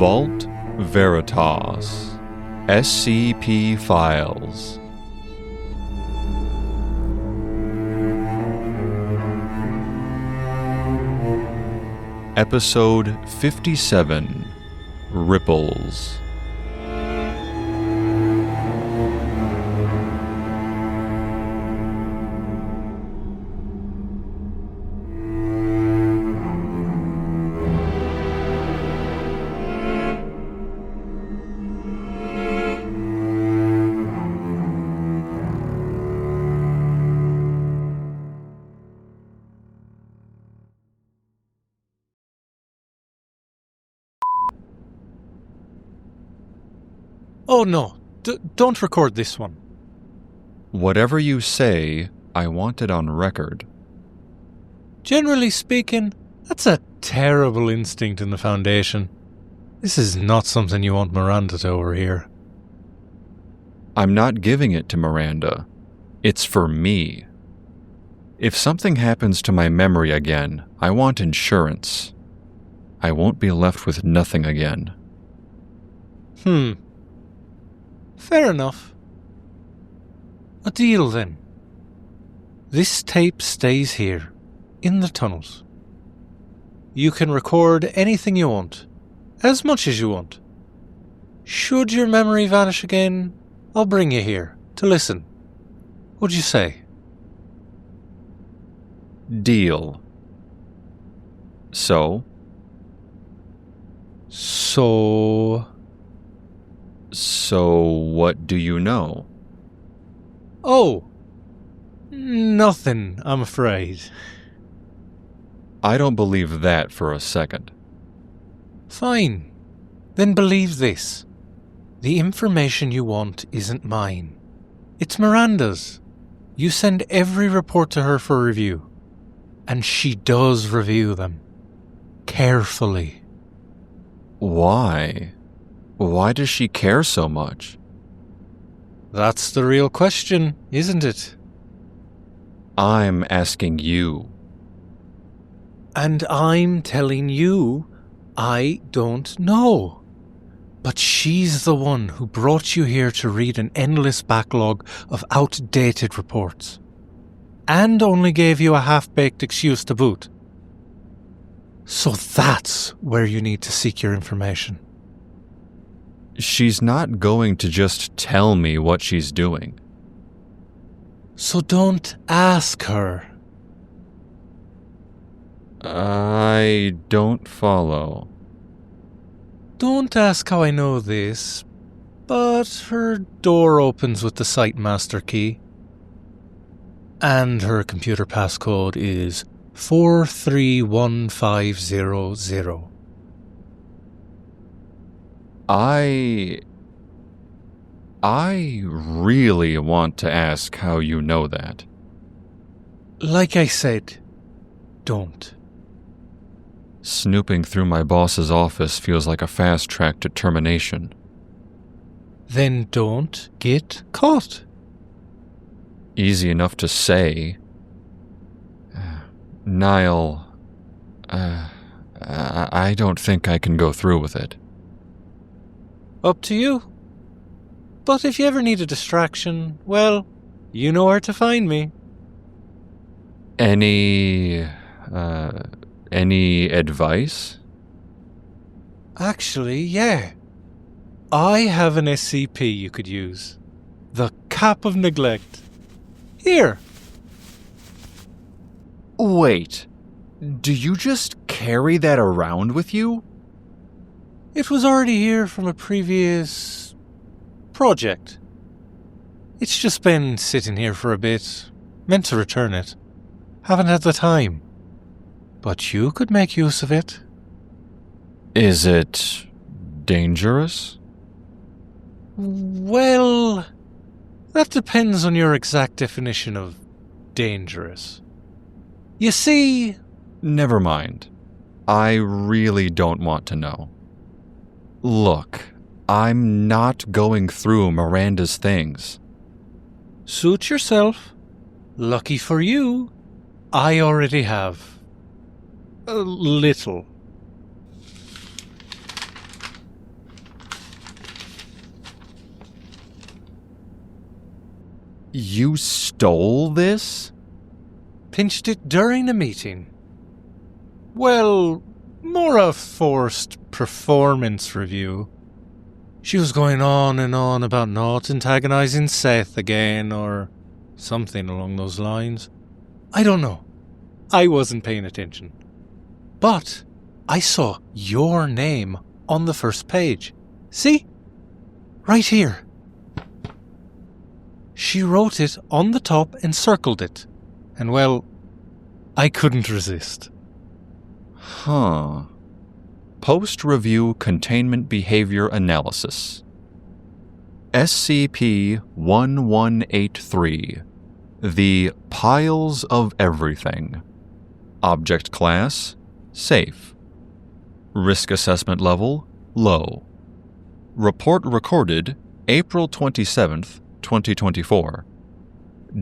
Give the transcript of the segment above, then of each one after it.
Vault Veritas SCP Files. Episode 57 Ripples. Oh no, don't record this one. Whatever you say, I want it on record. Generally speaking, that's a terrible instinct in the Foundation. This is not something you want Miranda to overhear. I'm not giving it to Miranda. It's for me. If something happens to my memory again, I want insurance. I won't be left with nothing again. Fair enough. A deal then. This tape stays here, in the tunnels. You can record anything you want, as much as you want. Should your memory vanish again, I'll bring you here to listen. What'd you say? Deal. So, what do you know? Oh, nothing, I'm afraid. I don't believe that for a second. Fine. Then believe this. The information you want isn't mine. It's Miranda's. You send every report to her for review. And she does review them. Carefully. Why? Why does she care so much? That's the real question, isn't it? I'm asking you. And I'm telling you, I don't know. But she's the one who brought you here to read an endless backlog of outdated reports. And only gave you a half-baked excuse to boot. So that's where you need to seek your information. She's not going to just tell me what she's doing. So don't ask her. I don't follow. Don't ask how I know this, but her door opens with the site master key. And her computer passcode is 431500. I really want to ask how you know that. Like I said, don't. Snooping through my boss's office feels like a fast track to termination. Then don't get caught. Easy enough to say. Niall, I don't think I can go through with it. Up to you. But if you ever need a distraction, well, you know where to find me. Any advice? Actually, yeah. I have an SCP you could use. The Cap of Neglect. Here. Wait, do you just carry that around with you? It was already here from a previous project. It's just been sitting here for a bit. Meant to return it. Haven't had the time. But you could make use of it. Is it dangerous? Well, that depends on your exact definition of dangerous. You see... Never mind. I really don't want to know. Look, I'm not going through Miranda's things. Suit yourself. Lucky for you, I already have. A little. You stole this? Pinched it during a meeting. Well, more a forced performance review. She was going on and on about not antagonizing Seth again, or something along those lines. I don't know. I wasn't paying attention. But I saw your name on the first page. See? Right here. She wrote it on the top and circled it. And well, I couldn't resist. Huh. Post-review containment behavior analysis. SCP-1183. The Piles of Everything. Object class, safe. Risk assessment level, low. Report recorded April 27th, 2024.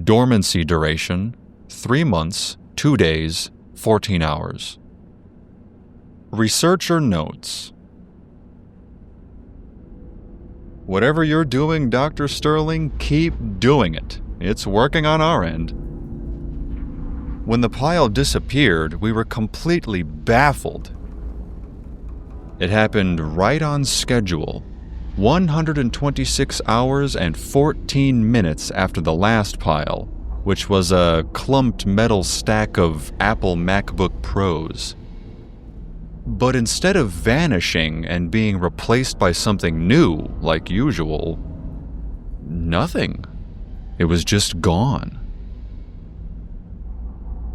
Dormancy duration, 3 months, 2 days, 14 hours. Researcher notes. Whatever you're doing, Dr. Sterling, keep doing it. It's working on our end. When the pile disappeared, we were completely baffled. It happened right on schedule, 126 hours and 14 minutes after the last pile, which was a clumped metal stack of Apple MacBook Pros. But instead of vanishing and being replaced by something new, like usual, nothing. It was just gone.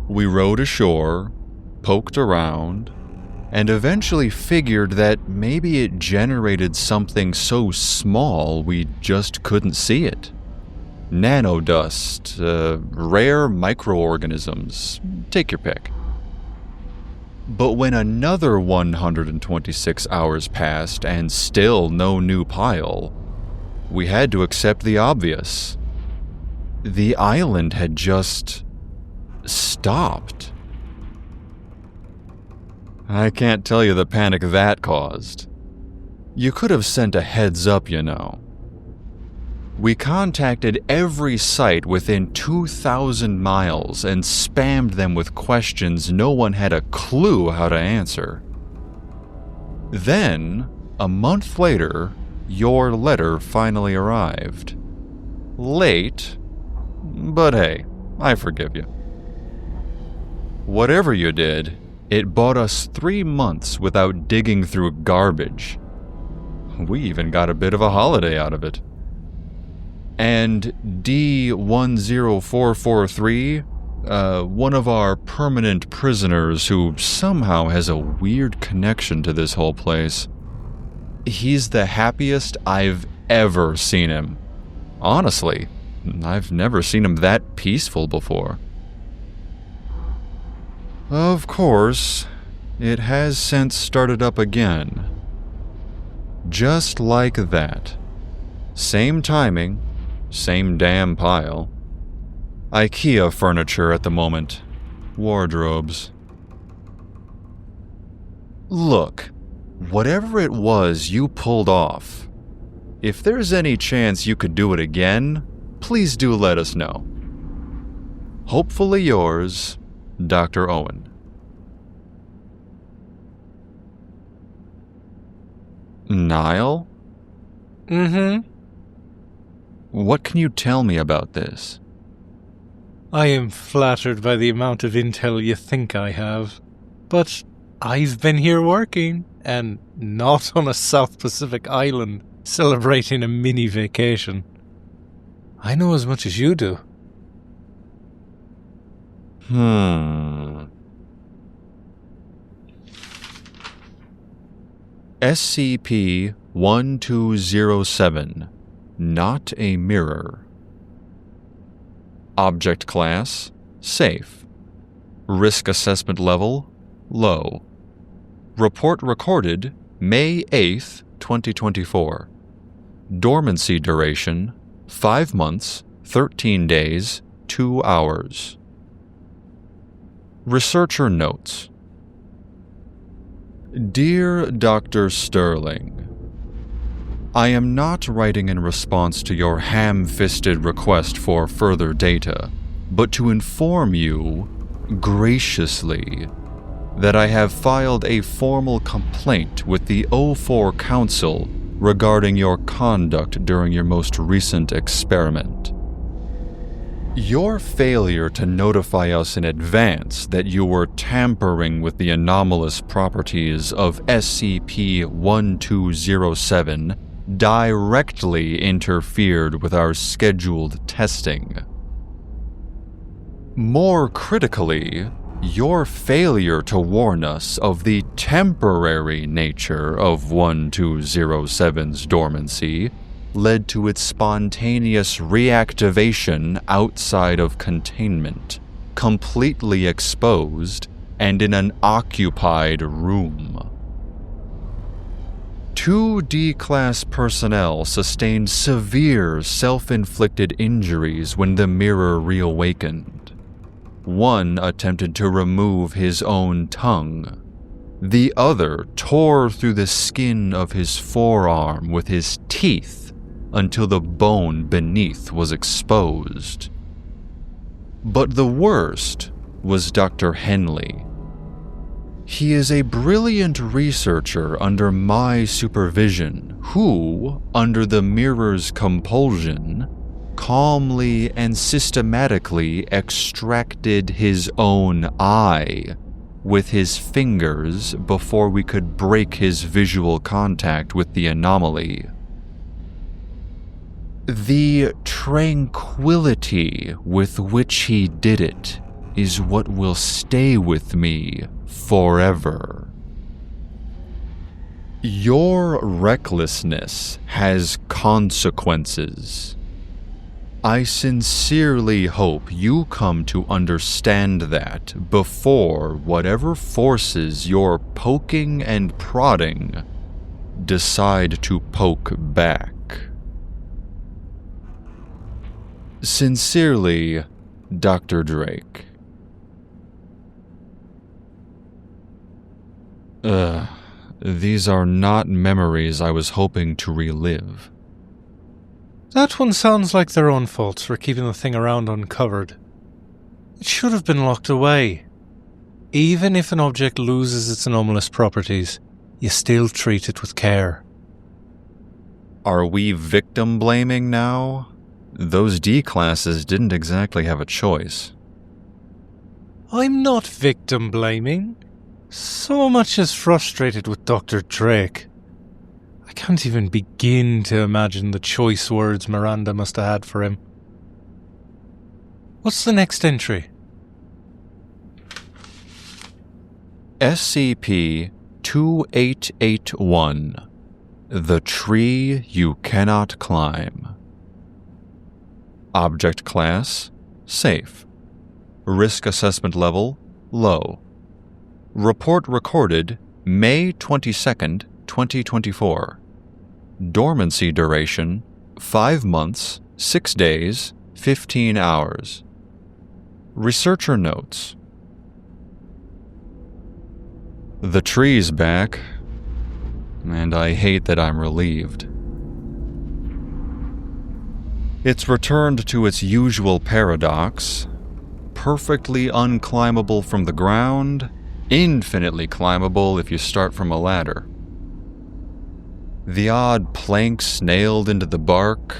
We rowed ashore, poked around, and eventually figured that maybe it generated something so small we just couldn't see it. Nanodust, rare microorganisms, take your pick. But when another 126 hours passed and still no new pile, we had to accept the obvious. The island had just stopped. I can't tell you the panic that caused. You could have sent a heads up, you know. We contacted every site within 2,000 miles and spammed them with questions no one had a clue how to answer. Then, a month later, your letter finally arrived. Late, but hey, I forgive you. Whatever you did, it bought us 3 months without digging through garbage. We even got a bit of a holiday out of it. And D10443, one of our permanent prisoners who somehow has a weird connection to this whole place. He's the happiest I've ever seen him. Honestly, I've never seen him that peaceful before. Of course, it has since started up again. Just like that. Same timing. Same damn pile. IKEA furniture at the moment. Wardrobes. Look, whatever it was you pulled off, if there's any chance you could do it again, please do let us know. Hopefully yours, Dr. Owen. Niall? Mm-hmm. What can you tell me about this? I am flattered by the amount of intel you think I have, but I've been here working, and not on a South Pacific island celebrating a mini vacation. I know as much as you do. SCP-1207. Not a mirror. Object class, safe. Risk assessment level, low. Report recorded May 8th, 2024. Dormancy duration, 5 months, 13 days, 2 hours. Researcher notes. Dear Dr. Sterling, I am not writing in response to your ham-fisted request for further data, but to inform you, graciously, that I have filed a formal complaint with the O4 Council regarding your conduct during your most recent experiment. Your failure to notify us in advance that you were tampering with the anomalous properties of SCP-1207 directly interfered with our scheduled testing. More critically, your failure to warn us of the temporary nature of 1207's dormancy led to its spontaneous reactivation outside of containment, completely exposed and in an occupied room. 2 D-Class personnel sustained severe self-inflicted injuries when the mirror reawakened. One attempted to remove his own tongue. The other tore through the skin of his forearm with his teeth until the bone beneath was exposed. But the worst was Dr. Henley. He is a brilliant researcher under my supervision who, under the mirror's compulsion, calmly and systematically extracted his own eye with his fingers before we could break his visual contact with the anomaly. The tranquility with which he did it is what will stay with me forever. Your recklessness has consequences. I sincerely hope you come to understand that before whatever forces you're poking and prodding decide to poke back. Sincerely, Dr. Drake. These are not memories I was hoping to relive. That one sounds like their own faults for keeping the thing around uncovered. It should have been locked away. Even if an object loses its anomalous properties, you still treat it with care. Are we victim blaming now? Those D-classes didn't exactly have a choice. I'm not victim blaming. So much as frustrated with Dr. Drake. I can't even begin to imagine the choice words Miranda must have had for him. What's the next entry? SCP-2881. The Tree You Cannot Climb. Object Class: Safe. Risk Assessment Level: Low. Report recorded May 22nd, 2024. Dormancy duration: 5 months, 6 days, 15 hours. Researcher notes: The tree's back, and I hate that I'm relieved. It's returned to its usual paradox: perfectly unclimbable from the ground, infinitely climbable if you start from a ladder. The odd planks nailed into the bark,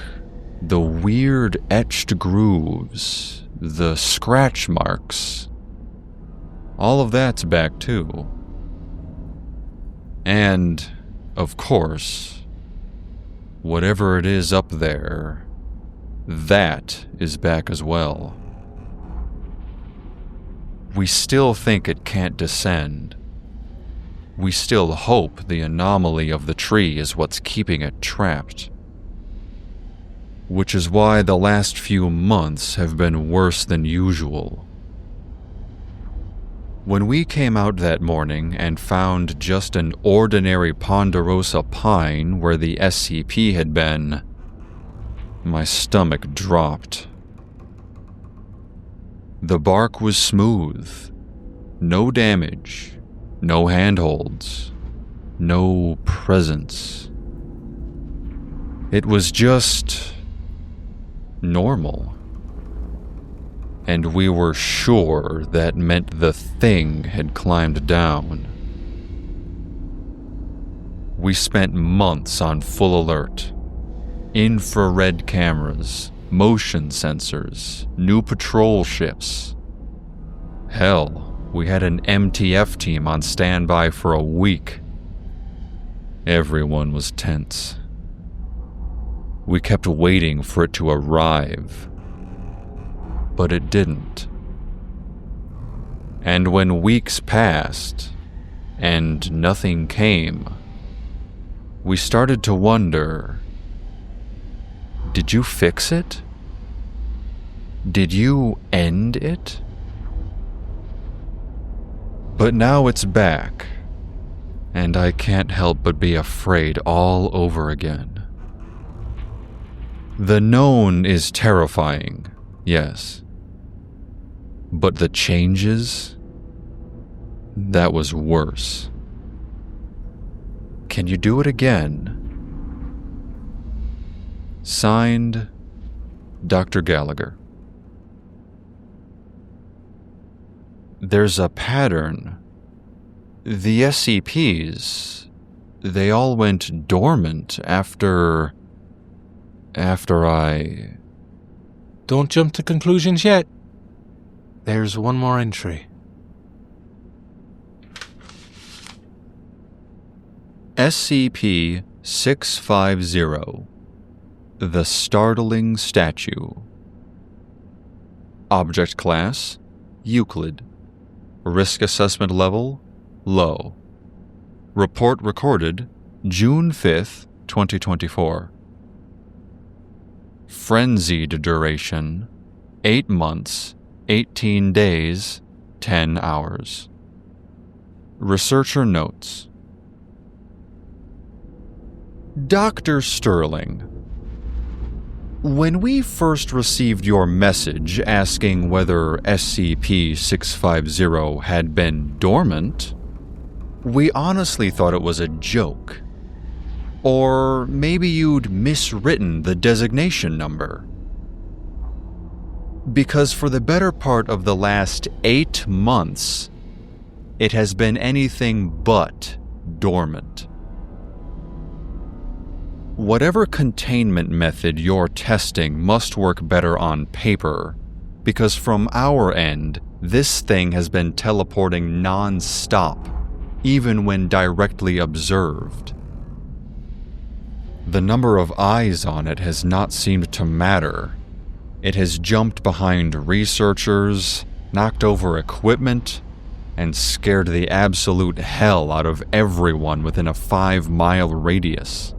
the weird etched grooves, the scratch marks, all of that's back too. And, of course, whatever it is up there, that is back as well. We still think it can't descend. We still hope the anomaly of the tree is what's keeping it trapped. Which is why the last few months have been worse than usual. When we came out that morning and found just an ordinary ponderosa pine where the SCP had been, my stomach dropped. The bark was smooth, no damage, no handholds, no presence. It was just normal. And we were sure that meant the thing had climbed down. We spent months on full alert. Infrared cameras, motion sensors, new patrol ships. Hell, we had an MTF team on standby for a week. Everyone was tense. We kept waiting for it to arrive, but it didn't. And when weeks passed and nothing came, we started to wonder, did you fix it? Did you end it? But now it's back, and I can't help but be afraid all over again. The known is terrifying, yes. But the changes? That was worse. Can you do it again? Signed, Dr. Gallagher. There's a pattern. The SCPs, they all went dormant after I... Don't jump to conclusions yet. There's one more entry. SCP-650. The Startling Statue. Object Class: Euclid. Risk Assessment Level: Low. Report recorded June 5th, 2024. Frenzied duration: 8 months, 18 days, 10 hours. Researcher notes: Dr. Sterling, when we first received your message asking whether SCP-650 had been dormant, we honestly thought it was a joke. Or maybe you'd miswritten the designation number. Because for the better part of the last 8 months, it has been anything but dormant. Whatever containment method you're testing must work better on paper, because from our end, this thing has been teleporting non-stop, even when directly observed. The number of eyes on it has not seemed to matter. It has jumped behind researchers, knocked over equipment, and scared the absolute hell out of everyone within a 5-mile radius.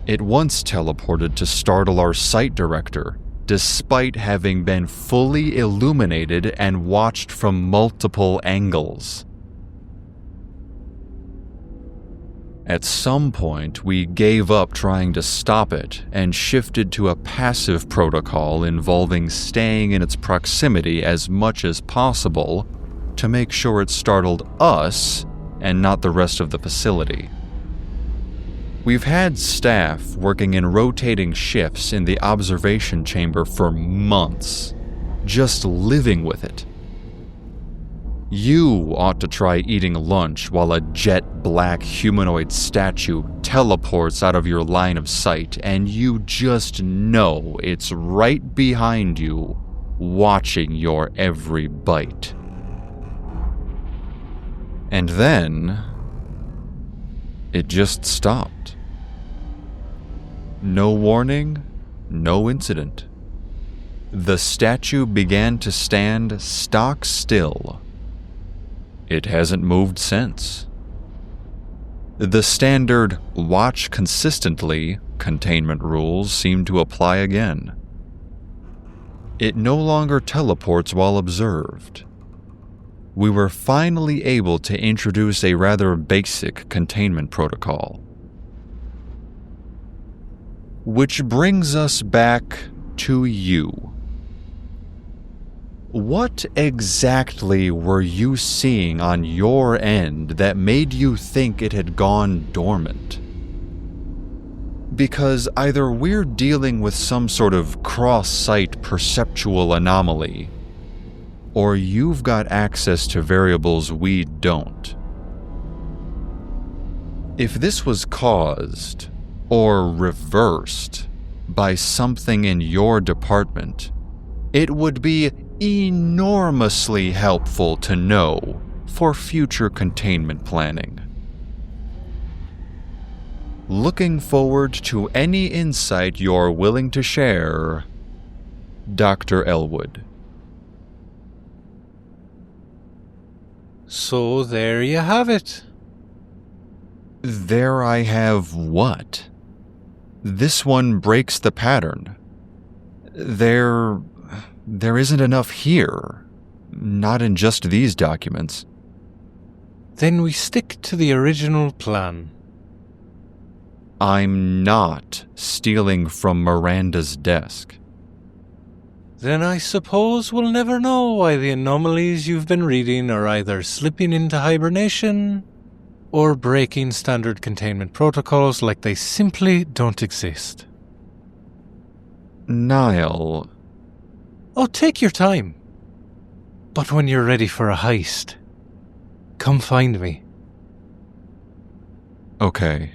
It once teleported to startle our site director, despite having been fully illuminated and watched from multiple angles. At some point, we gave up trying to stop it and shifted to a passive protocol involving staying in its proximity as much as possible to make sure it startled us and not the rest of the facility. We've had staff working in rotating shifts in the observation chamber for months, just living with it. You ought to try eating lunch while a jet black humanoid statue teleports out of your line of sight and you just know it's right behind you, watching your every bite. And then it just stopped. No warning, no incident. The statue began to stand stock still. It hasn't moved since. The standard watch consistently containment rules seem to apply again. It no longer teleports while observed. We were finally able to introduce a rather basic containment protocol. Which brings us back to you. What exactly were you seeing on your end that made you think it had gone dormant? Because either we're dealing with some sort of cross-site perceptual anomaly, or you've got access to variables we don't. If this was caused, or reversed, by something in your department, it would be enormously helpful to know for future containment planning. Looking forward to any insight you're willing to share, Dr. Elwood. So there you have it. There I have what? This one breaks the pattern. There isn't enough here. Not in just these documents. Then we stick to the original plan. I'm not stealing from Miranda's desk. Then I suppose we'll never know why the anomalies you've been reading are either slipping into hibernation or breaking standard containment protocols like they simply don't exist. Niall. Oh, take your time. But when you're ready for a heist, come find me. Okay.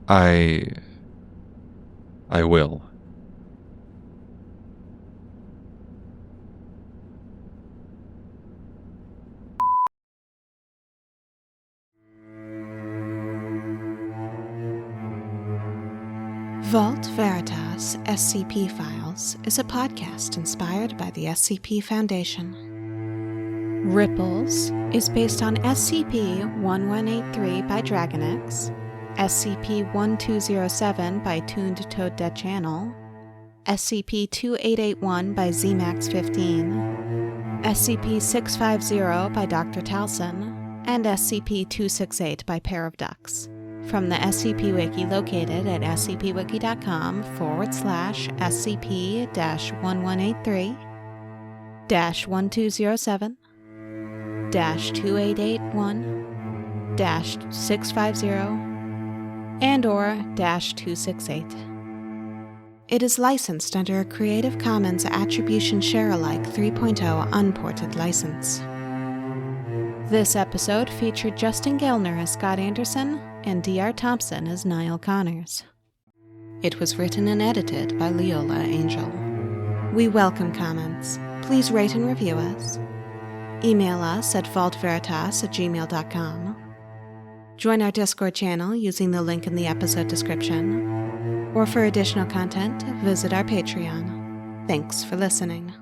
I will. Vault Veritas SCP Files is a podcast inspired by the SCP Foundation. Ripples is based on SCP-1183 by DragonX, SCP-1207 by Tuned Toad Dead Channel, SCP-2881 by ZMAX-15, SCP-650 by Dr. Towson, and SCP-268 by Pair of Ducks. From the SCP Wiki located at scp-1183-1283-2881-650 and/or -268. It is licensed under a Creative Commons Attribution Share-alike 3.0 unported license. This episode featured Justin Gellner as Scott Anderson and D.R. Thompson as Niall Connors. It was written and edited by Leola Angel. We welcome comments. Please rate and review us. Email us at vaultveritas@gmail.com. Join our Discord channel using the link in the episode description. Or for additional content, visit our Patreon. Thanks for listening.